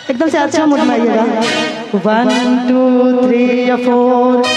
एकदम से अच्छा मूड में आइएगा। 1 2 3 4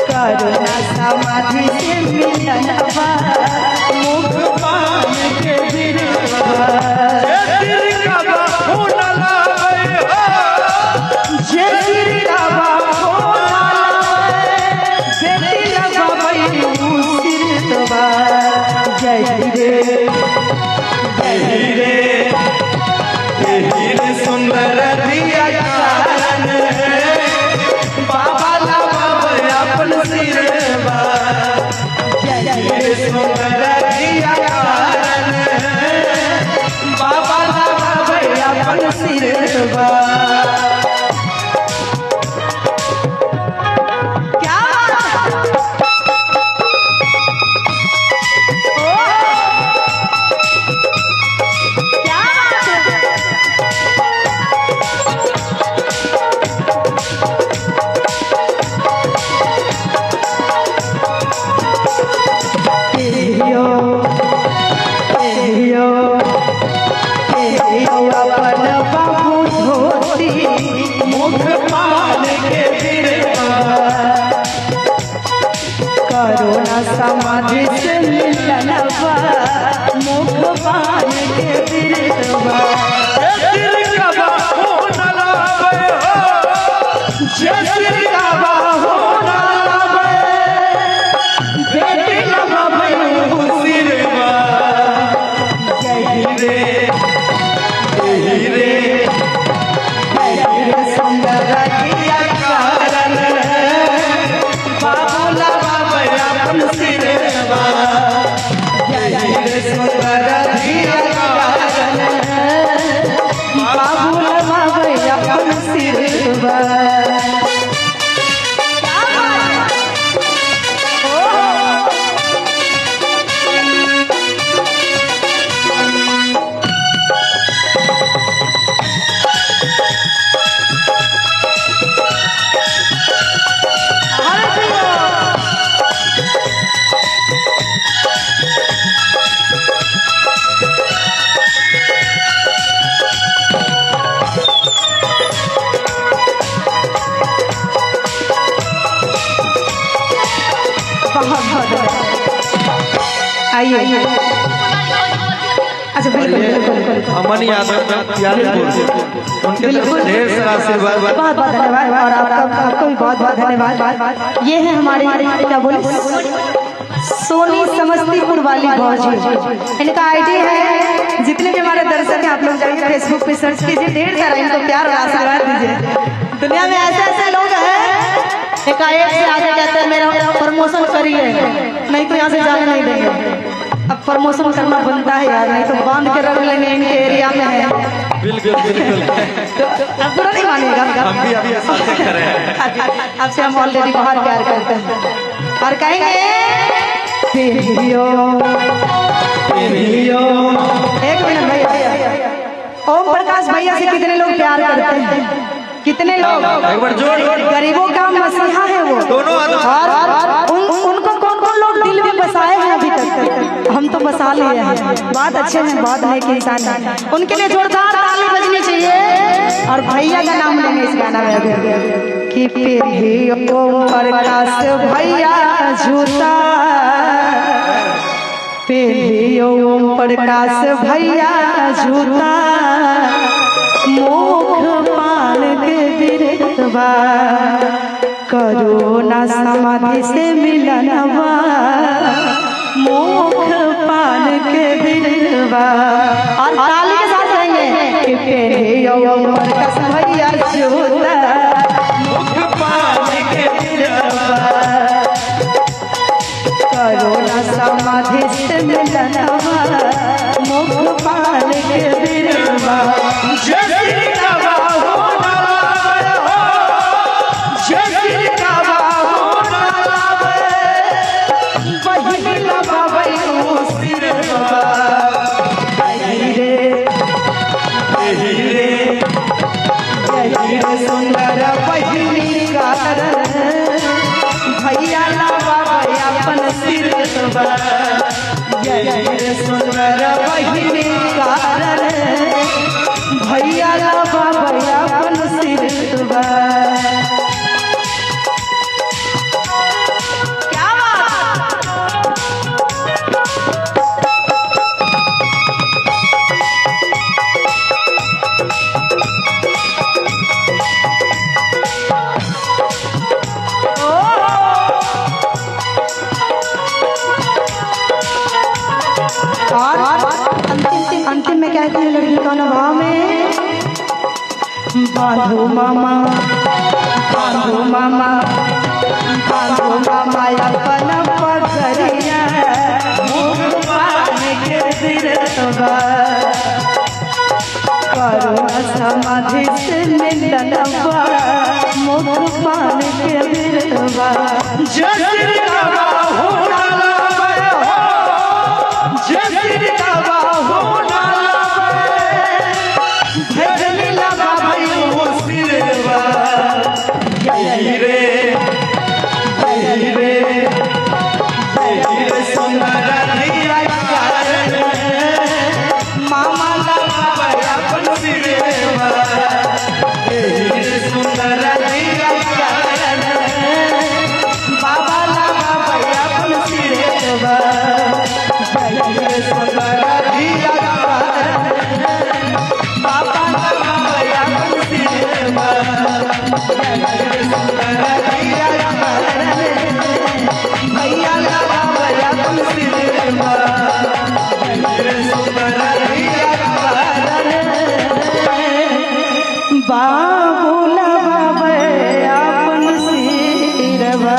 करुणा समाधि से मिलनवा मुख पान के बिरवा सुंदर दिया कारण बाबा अपन सिरवा सुंदर दिया कारण बाबा अपन सिरवा करुणा समाधि से मिलनवा मुख पान के बिरवा आइए। अच्छा अमन यादव उनके ढेर सारा आशीर्वाद, बहुत बहुत धन्यवाद और आपको भी बहुत बहुत धन्यवाद। ये है हमारे क्या बोले सोनी समस्तीपुर वाली भौजी, इनका आईडी है। जितने भी हमारे दर्शक हैं आप लोग जाइए फेसबुक पे सर्च कीजिए, ढेर सारा इनको प्यार और आशीर्वाद दीजिए। दुनिया में ऐसे ऐसे लोग हैं एकाएक से आगे कहते हैं मेरा प्रमोशन करिए, नहीं तो यहाँ से जाने नहीं देंगे। अब प्रमोशन करना बनता है यार, नहीं तो बांध के रख लेंगे इनके एरिया में है। बिल्कुल बिल्कुल तो अब बुरा नहीं मानिएगा, हम भी अभी ऐसा कर रहे हैं। आपसे हम ऑलरेडी बहुत प्यार करते हैं और कहेंगे एक मिनट भैया, ओम प्रकाश भैया से कितने लोग प्यार करते हैं? कितने लोग? गरीबों का मसीहा है वो, और उनको कौन कौन लोग दिल में बसाए हैं अभी तक? हम तो बसा लिए हैं। बहुत अच्छे हैं, बहुत नेक इंसान हैं, उनके लिए जोरदार ताली बजनी चाहिए। और भैया का नाम लेंगे इस गाना में कि फिर ओम प्रकाश भैया झूठा, फिर ओम प्रकाश भैया झूठा मुख पान के बिरवा। सिरवा करो ना समाधि से मिलनवा मुख पान के बिरवा। और ताली के साथ कहेंगे कि पेरे उमर का समैया जोता मुख पान के बिरवा करो ना समाधि से मिलनवा मुख पान के बिरवा। जय का बाहो नालावे हो जय का बाहो नालावे बहिनी लगावे सिरवा रे सुंदर बहिनी कारण भैया लगावे अपन सिरवा। सुंदर बहिनी कारण भैया लगावे अपन सिरवा। अंतिम में कहती है लड़की कौन भाव में बांधो मामा बांधो मामा बांधो मामा अपन पगड़िया मुख पान के बिरवा करो समाधि से मिलनवा मुख पान के बिरवा। जय का बाहो नालावे हो जय का बाहो नालावे भजनी लगावे सिरवा रे सुंदर धिया कारण मामा लगावे अपन सिरवा सुंदर धिया कारण बाबा लगावे अपन सिरवा। सुंदर धिया कारण बाबा लगावे अपन सिरवा। भैया लगावे अपन सिरवा बाबू लगावे अपन सिरवा।